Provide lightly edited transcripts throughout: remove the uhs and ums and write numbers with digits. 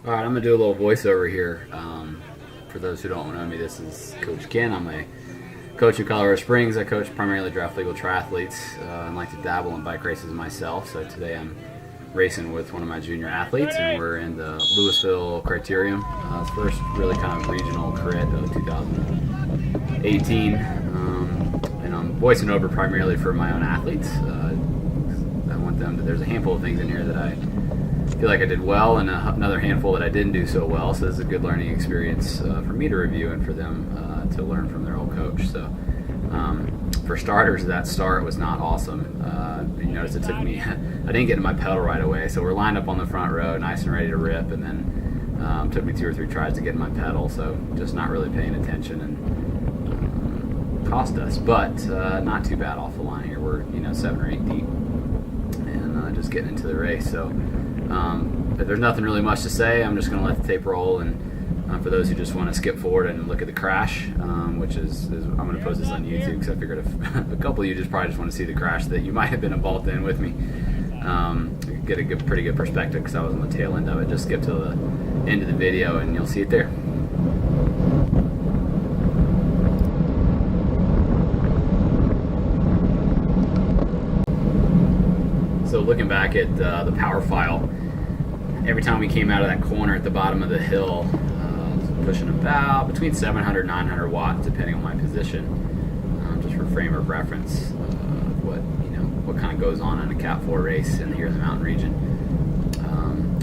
All right, I'm gonna do a little voiceover here. For those who don't know me, this is Coach Ken. I'm a coach in Colorado Springs. I coach primarily draft legal triathletes and like to dabble in bike races myself. So today I'm racing with one of my junior athletes, and we're in the Louisville Criterium. It's first really kind of regional crit of 2018, and I'm voicing over primarily for my own athletes. I want them to. There's a handful of things in here that I feel like I did well, and another handful that I didn't do so well. So this is a good learning experience for me to review and for them to learn from their old coach. So for starters, that start was not awesome. You notice it took me, I didn't get in my pedal right away. So we're lined up on the front row, nice and ready to rip, and then took me 2 or 3 tries to get in my pedal. So just not really paying attention and cost us, but not too bad off the line here. We're 7 or 8 deep and just getting into the race. So but there's nothing really much to say. I'm just going to let the tape roll, and for those who just want to skip forward and look at the crash, which is I'm going to post this on YouTube because I figured if a couple of you probably just want to see the crash that you might have been involved in with me, get a pretty good perspective because I was on the tail end of it. Just skip to the end of the video and you'll see it there. So looking back at the power file, every time we came out of that corner at the bottom of the hill, pushing about between 700 and 900 watts, depending on my position, just for frame of reference of what kind of goes on in a CAT4 race here in the mountain region.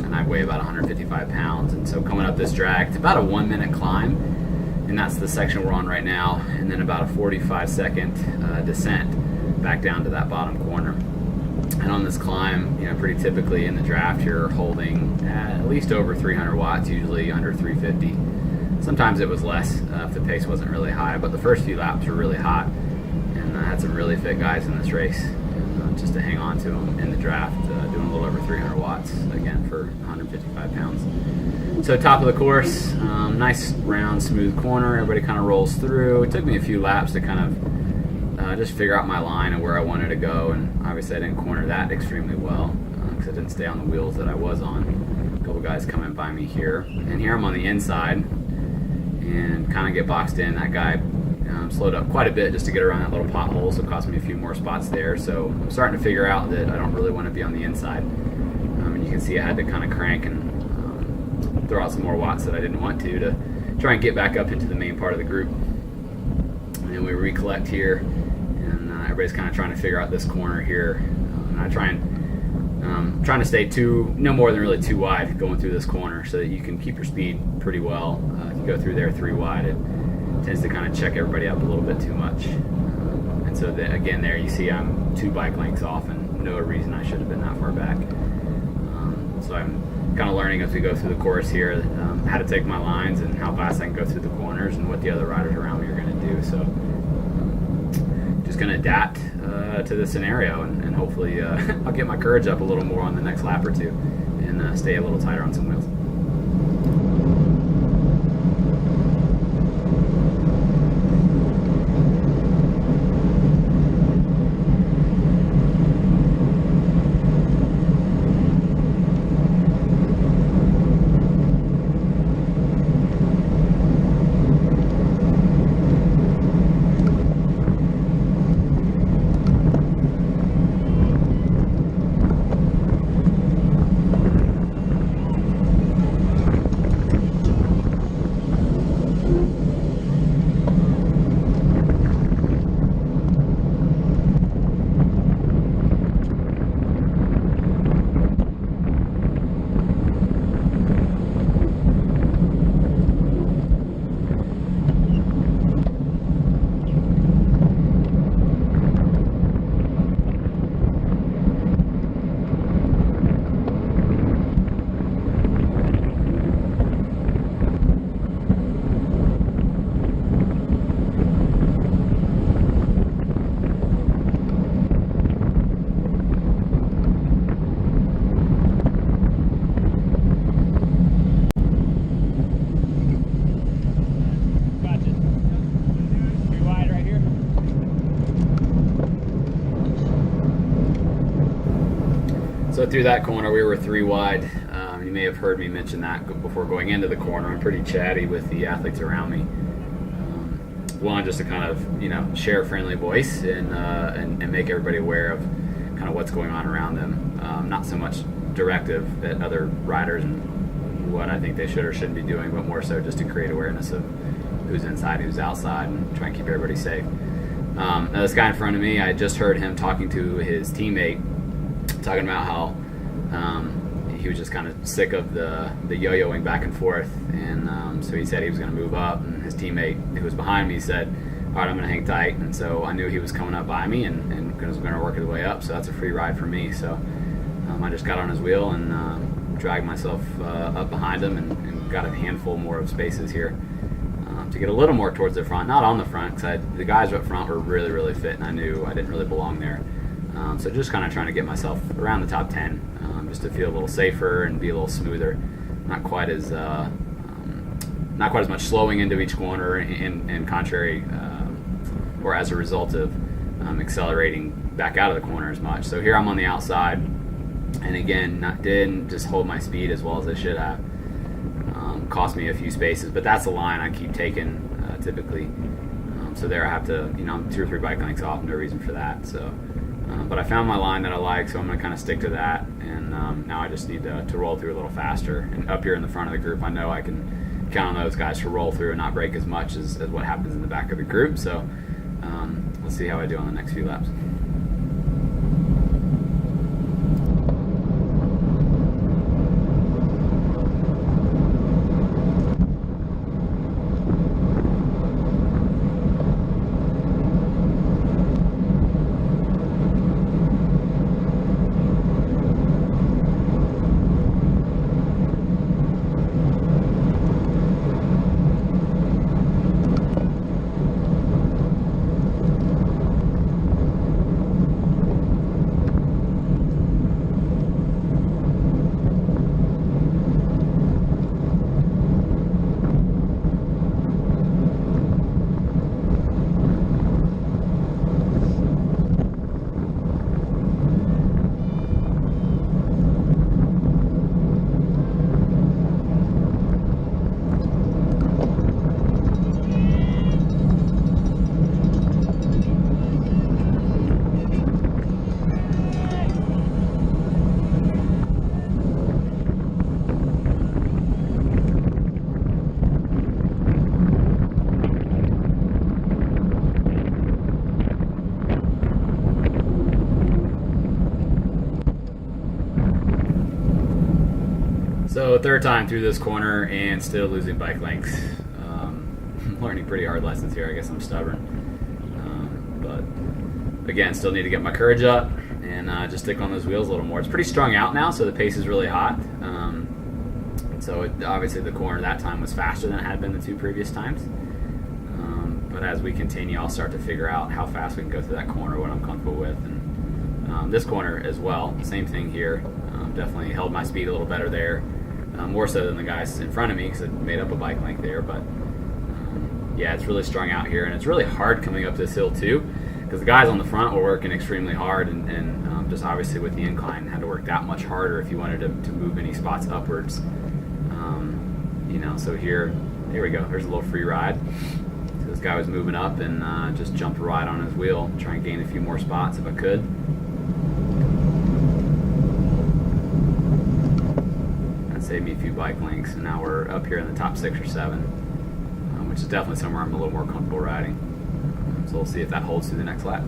And I weigh about 155 pounds, and so coming up this drag, it's about a 1-minute climb, and that's the section we're on right now, and then about a 45-second descent back down to that bottom corner. And on this climb, pretty typically in the draft, you're holding at least over 300 watts, usually under 350. Sometimes it was less if the pace wasn't really high, but the first few laps were really hot, and I had some really fit guys in this race, just to hang on to them in the draft, doing a little over 300 watts, again, for 155 pounds. So top of the course, nice round, smooth corner, everybody kind of rolls through. It took me a few laps to kind of just figure out my line and where I wanted to go, and obviously I didn't corner that extremely well because I didn't stay on the wheels that I was on. A couple guys coming by me here, and here I'm on the inside and kind of get boxed in. That guy slowed up quite a bit just to get around that little pothole, so it cost me a few more spots there. So I'm starting to figure out that I don't really want to be on the inside, and you can see I had to kind of crank and throw out some more watts that I didn't want to try and get back up into the main part of the group. And then we recollect here, everybody's kind of trying to figure out this corner here, and I trying to stay no more than really too wide going through this corner, so that you can keep your speed pretty well. If you go through there 3 wide, it tends to kind of check everybody up a little bit too much. And so again, there you see I'm 2 bike lengths off, and no reason I should have been that far back. So I'm kind of learning as we go through the course here how to take my lines and how fast I can go through the corners and what the other riders around me are going to do. So just going to adapt to the scenario, and hopefully I'll get my courage up a little more on the next lap or two and stay a little tighter on some wheels. So through that corner, we were 3 wide. You may have heard me mention that before going into the corner. I'm pretty chatty with the athletes around me. One, just to kind of share a friendly voice and make everybody aware of kind of what's going on around them. Not so much directive at other riders and what I think they should or shouldn't be doing, but more so just to create awareness of who's inside, who's outside, and try and keep everybody safe. Now this guy in front of me, I just heard him talking to his teammate, talking about how he was just kind of sick of the yo-yoing back and forth, and so he said he was going to move up, and his teammate who was behind me said, all right, I'm going to hang tight, and so I knew he was coming up by me and was going to work his way up, so that's a free ride for me. So I just got on his wheel and dragged myself up behind him and got a handful more of spaces here to get a little more towards the front, not on the front, because the guys up front were really, really fit, and I knew I didn't really belong there. So just kind of trying to get myself around the top 10, just to feel a little safer and be a little smoother. Not quite as much slowing into each corner, and contrary, or as a result of accelerating back out of the corner as much. So here I'm on the outside, and again, didn't just hold my speed as well as I should have. Cost me a few spaces, but that's the line I keep taking typically. So there I have to, I'm 2 or 3 bike lengths off, no reason for that. So, but I found my line that I like, so I'm going to kind of stick to that. And now I just need to roll through a little faster. And up here in the front of the group, I know I can count on those guys to roll through and not break as much as what happens in the back of the group. So we'll see how I do on the next few laps. So 3rd time through this corner and still losing bike lengths. Learning pretty hard lessons here. I guess I'm stubborn. But again, still need to get my courage up and just stick on those wheels a little more. It's pretty strung out now, so the pace is really hot. Obviously the corner that time was faster than it had been the 2 previous times. But as we continue, I'll start to figure out how fast we can go through that corner, what I'm comfortable with. And this corner as well, same thing here. Definitely held my speed a little better there. More so than the guys in front of me because it made up a bike length there, but yeah, it's really strung out here, and it's really hard coming up this hill too because the guys on the front were working extremely hard, and just obviously with the incline had to work that much harder if you wanted to move any spots upwards. So here we go, there's a little free ride. So this guy was moving up and just jumped right on his wheel, try and gain a few more spots if I could. Saved me a few bike lengths, and now we're up here in the top 6 or 7, which is definitely somewhere I'm a little more comfortable riding. So we'll see if that holds through the next lap.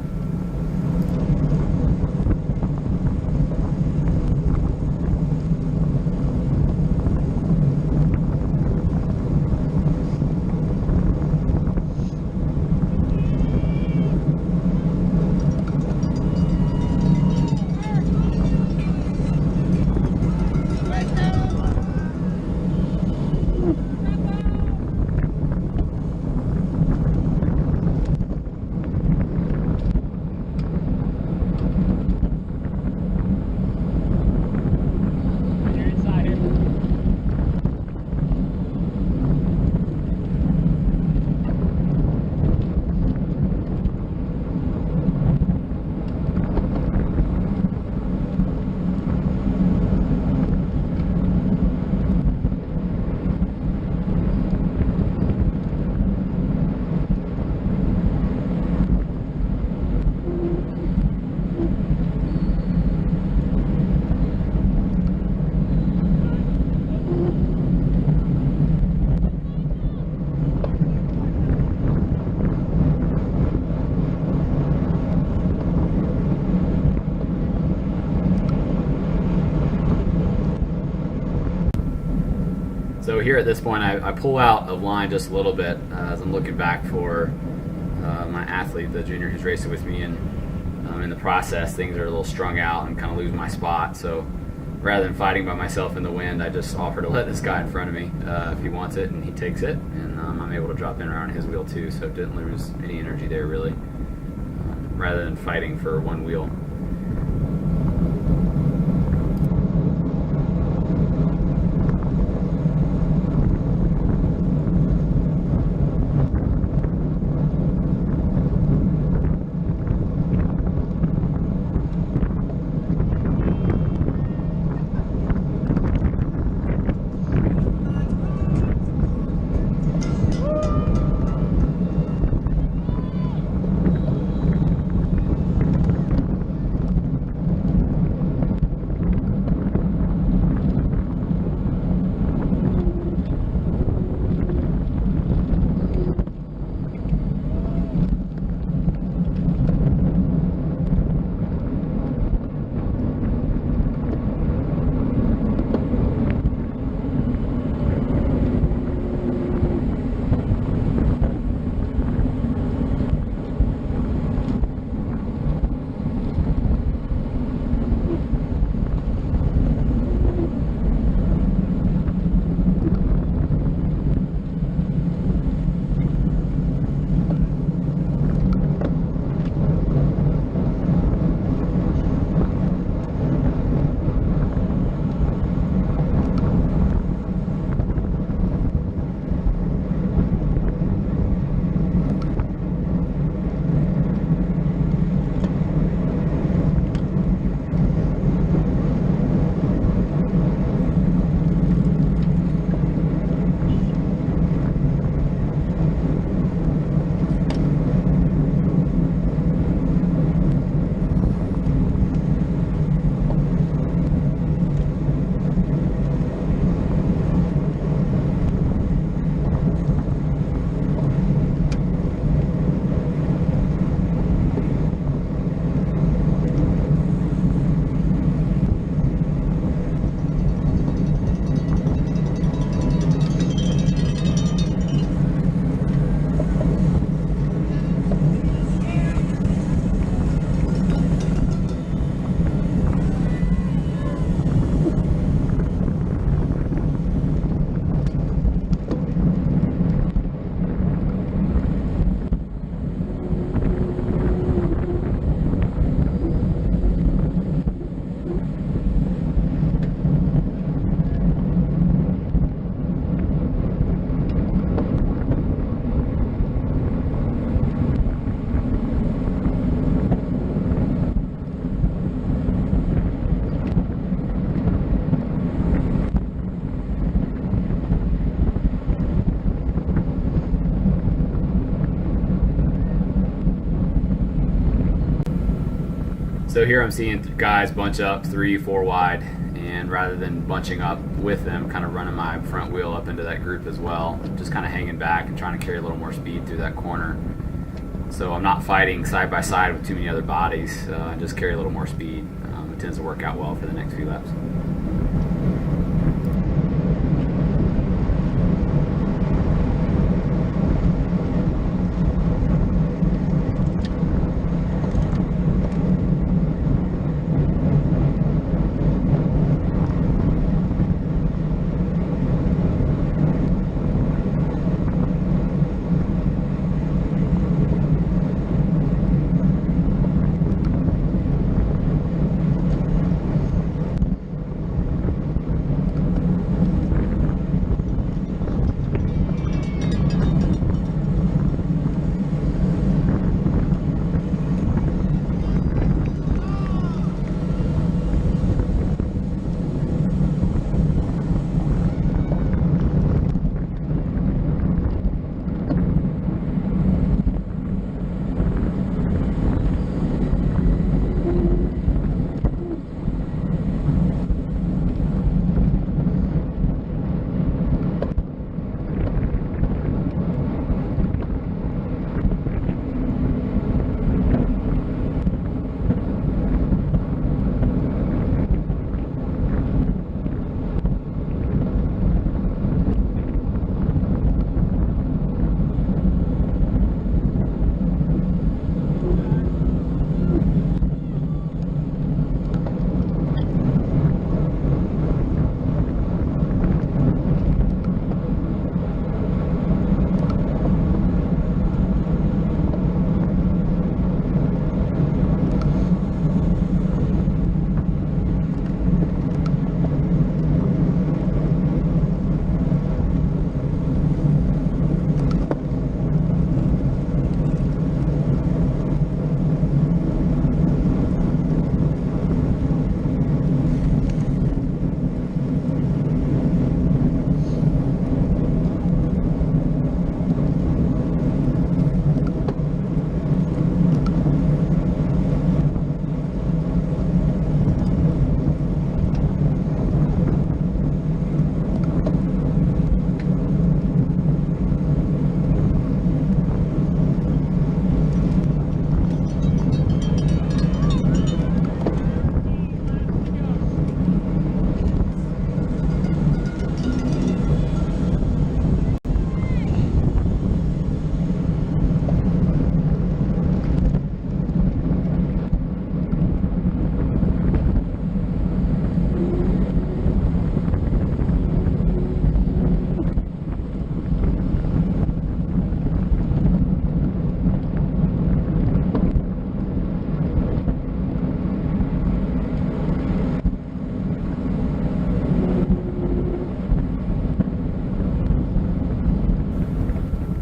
So here at this point, I pull out of line just a little bit as I'm looking back for my athlete, the junior who's racing with me, and in the process, things are a little strung out and kind of lose my spot. So rather than fighting by myself in the wind, I just offer to let this guy in front of me if he wants it, and he takes it, and I'm able to drop in around his wheel too, so it didn't lose any energy there really, rather than fighting for one wheel. So here I'm seeing guys bunch up 3-4 wide, and rather than bunching up with them, kind of running my front wheel up into that group as well, just kind of hanging back and trying to carry a little more speed through that corner. So I'm not fighting side by side with too many other bodies, just carry a little more speed. It tends to work out well for the next few laps.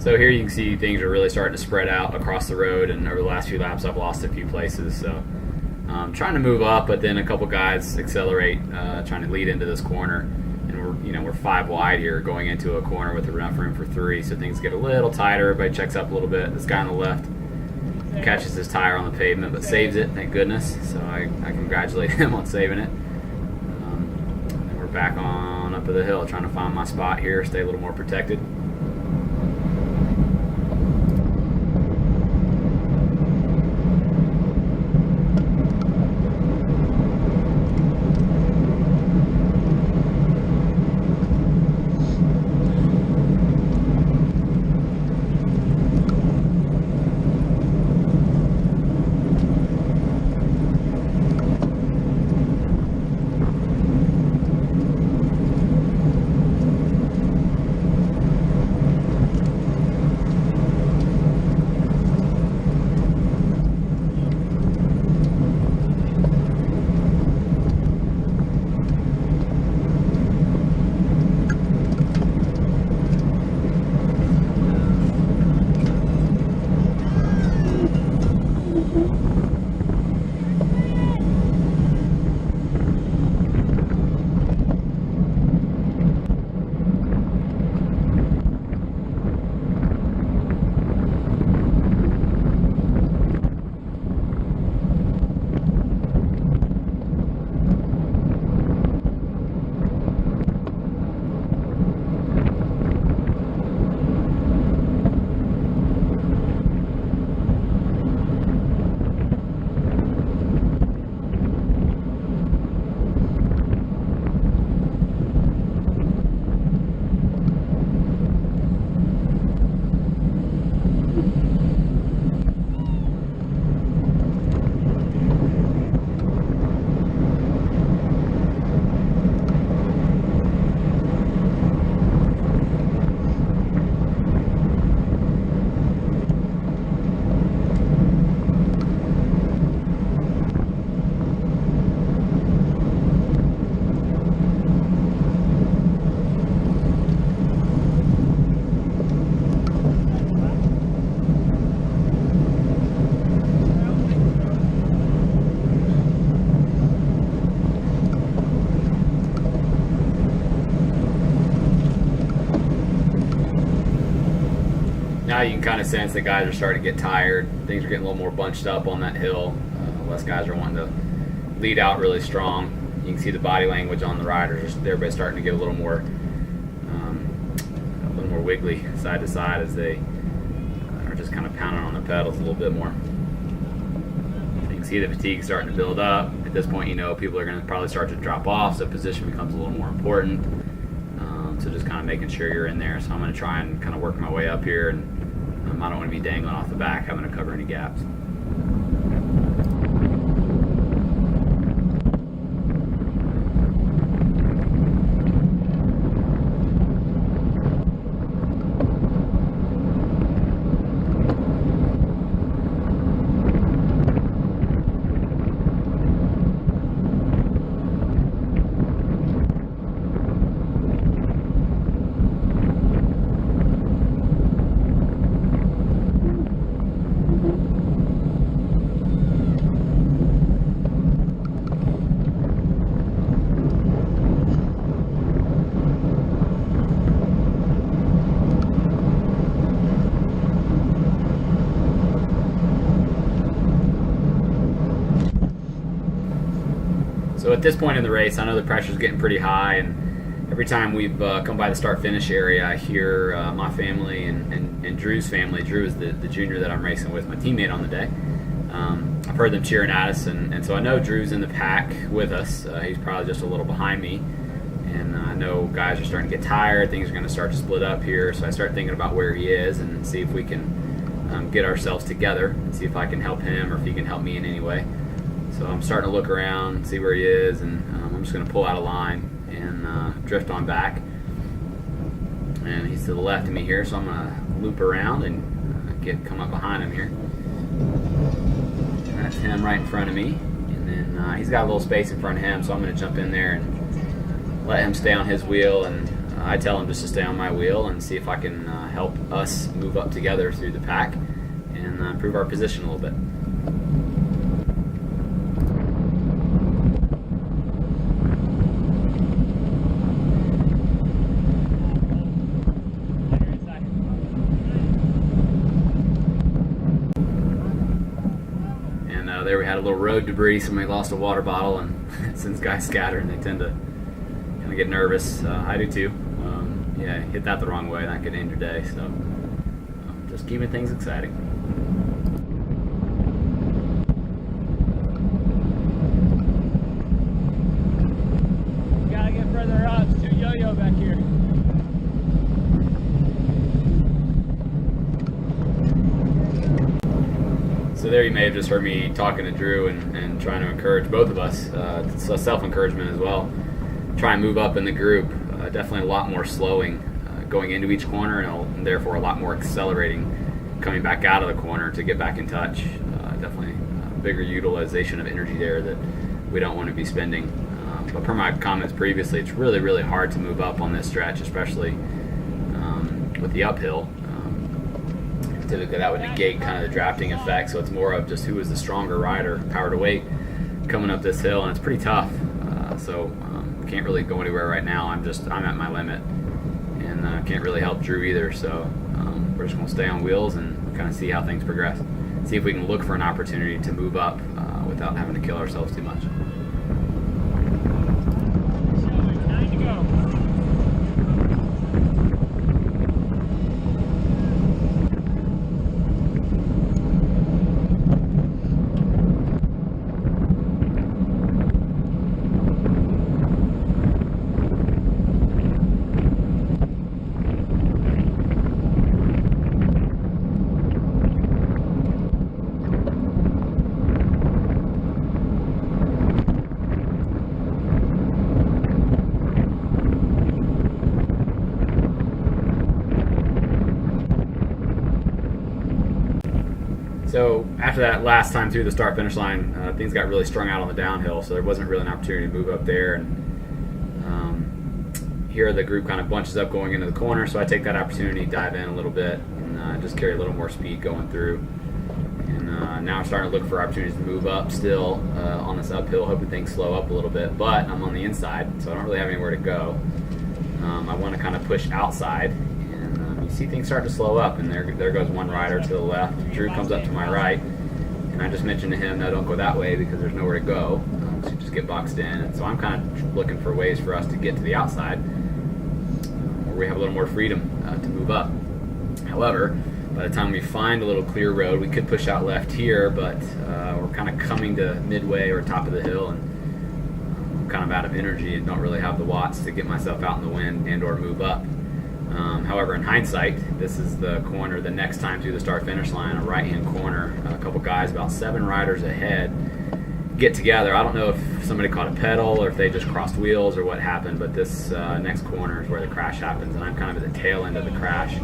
So here you can see things are really starting to spread out across the road, and over the last few laps I've lost a few places. So trying to move up, but then a couple guys accelerate, trying to lead into this corner, and we're 5 wide here going into a corner with enough room for 3. So things get a little tighter. Everybody checks up a little bit. This guy on the left catches his tire on the pavement, but saves it, thank goodness. So I congratulate him on saving it. And we're back on up to the hill, trying to find my spot here, stay a little more protected. Now you can kind of sense that guys are starting to get tired. Things are getting a little more bunched up on that hill. Less guys are wanting to lead out really strong. You can see the body language on the riders. Everybody's starting to get a little more wiggly side to side as they are just kind of pounding on the pedals a little bit more. You can see the fatigue starting to build up. At this point, you know people are going to probably start to drop off, so position becomes a little more important. So just kind of making sure you're in there. So I'm going to try and kind of work my way up here, and I don't want to be dangling off the back, having to cover any gaps. So at this point in the race, I know the pressure's getting pretty high, and every time we've come by the start-finish area, I hear my family and Drew's family. Drew is the junior that I'm racing with, my teammate on the day. I've heard them cheering at us, and so I know Drew's in the pack with us. He's probably just a little behind me, and I know guys are starting to get tired. Things are going to start to split up here, so I start thinking about where he is and see if we can get ourselves together and see if I can help him or if he can help me in any way. So I'm starting to look around, see where he is, and I'm just going to pull out a line and drift on back. And he's to the left of me here, so I'm going to loop around and come up behind him here. That's him right in front of me. And then he's got a little space in front of him, so I'm going to jump in there and let him stay on his wheel and I tell him just to stay on my wheel and see if I can help us move up together through the pack and improve our position a little bit. There we had a little road debris. Somebody lost a water bottle, and since guys scatter and they tend to kind of get nervous, I do too. Yeah, hit that the wrong way, that could end your day. So just keeping things exciting. Gotta get further up. It's too yo-yo back here. So there you may have just heard me talking to Drew and trying to encourage both of us. It's a self-encouragement as well. Try and move up in the group. Definitely a lot more slowing going into each corner and therefore a lot more accelerating coming back out of the corner to get back in touch. Definitely bigger utilization of energy there that we don't want to be spending. But per my comments previously, it's really, really hard to move up on this stretch, especially with the uphill. Typically that would negate kind of the drafting effect, so it's more of just who is the stronger rider, power to weight, coming up this hill, and it's pretty tough. So can't really go anywhere right now. I'm at my limit, and can't really help Drew either. So we're just going to stay on wheels and kind of see how things progress. See if we can look for an opportunity to move up without having to kill ourselves too much. Time to go. So after that last time through the start-finish line, things got really strung out on the downhill, so there wasn't really an opportunity to move up there. And here the group kind of bunches up going into the corner, so I take that opportunity, dive in a little bit, and just carry a little more speed going through. And now I'm starting to look for opportunities to move up still on this uphill, hoping things slow up a little bit. But I'm on the inside, so I don't really have anywhere to go. I want to kind of push outside. You see things start to slow up, and there goes one rider to the left. Drew comes up to my right, and I just mentioned to him, no, don't go that way because there's nowhere to go. So you just get boxed in. And so I'm kind of looking for ways for us to get to the outside where we have a little more freedom to move up. However, by the time we find a little clear road, we could push out left here, but we're kind of coming to midway or top of the hill, and I'm kind of out of energy and don't really have the watts to get myself out in the wind and or move up. However, in hindsight, this is the corner the next time through the start-finish line, a right-hand corner. A couple guys, about 7 riders ahead, get together. I don't know if somebody caught a pedal or if they just crossed wheels or what happened, but this next corner is where the crash happens, and I'm kind of at the tail end of the crash.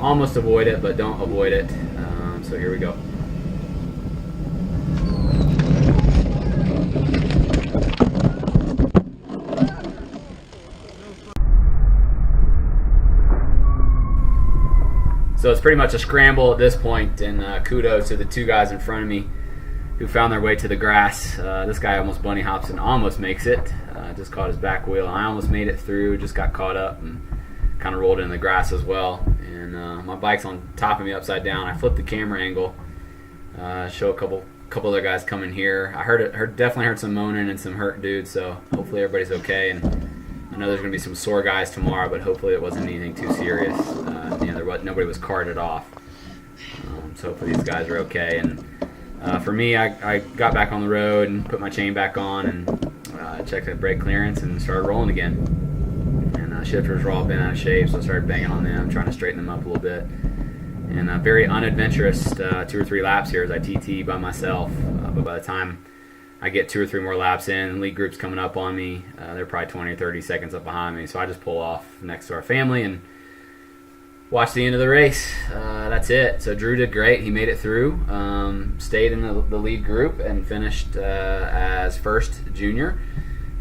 Almost avoid it, but don't avoid it. So here we go. So it's pretty much a scramble at this point, and kudos to the 2 guys in front of me who found their way to the grass. This guy almost bunny hops and almost makes it. Just caught his back wheel. I almost made it through, just got caught up and kind of rolled in the grass as well. And my bike's on top of me upside down. I flipped the camera angle, show a couple other guys coming here. I definitely heard some moaning and some hurt dudes, so hopefully everybody's okay. And I know there's going to be some sore guys tomorrow, but hopefully it wasn't anything too serious. Nobody was carted off. So hopefully these guys are okay. And for me, I got back on the road and put my chain back on and checked the brake clearance and started rolling again. And shifters were all bent out of shape, so I started banging on them, trying to straighten them up a little bit. And very unadventurous 2 or 3 laps here as I TT by myself. But by the time I get 2 or 3 more laps in, the lead group's coming up on me. They're probably 20 or 30 seconds up behind me. So I just pull off next to our family and watch the end of the race. That's it. So Drew did great. He made it through, stayed in the lead group, and finished as first junior.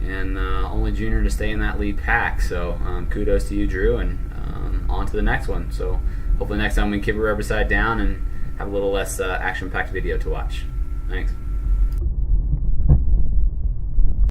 and only junior to stay in that lead pack. So kudos to you, Drew, and on to the next one. So hopefully next time we can keep a rubber side down and have a little less action-packed video to watch. Thanks.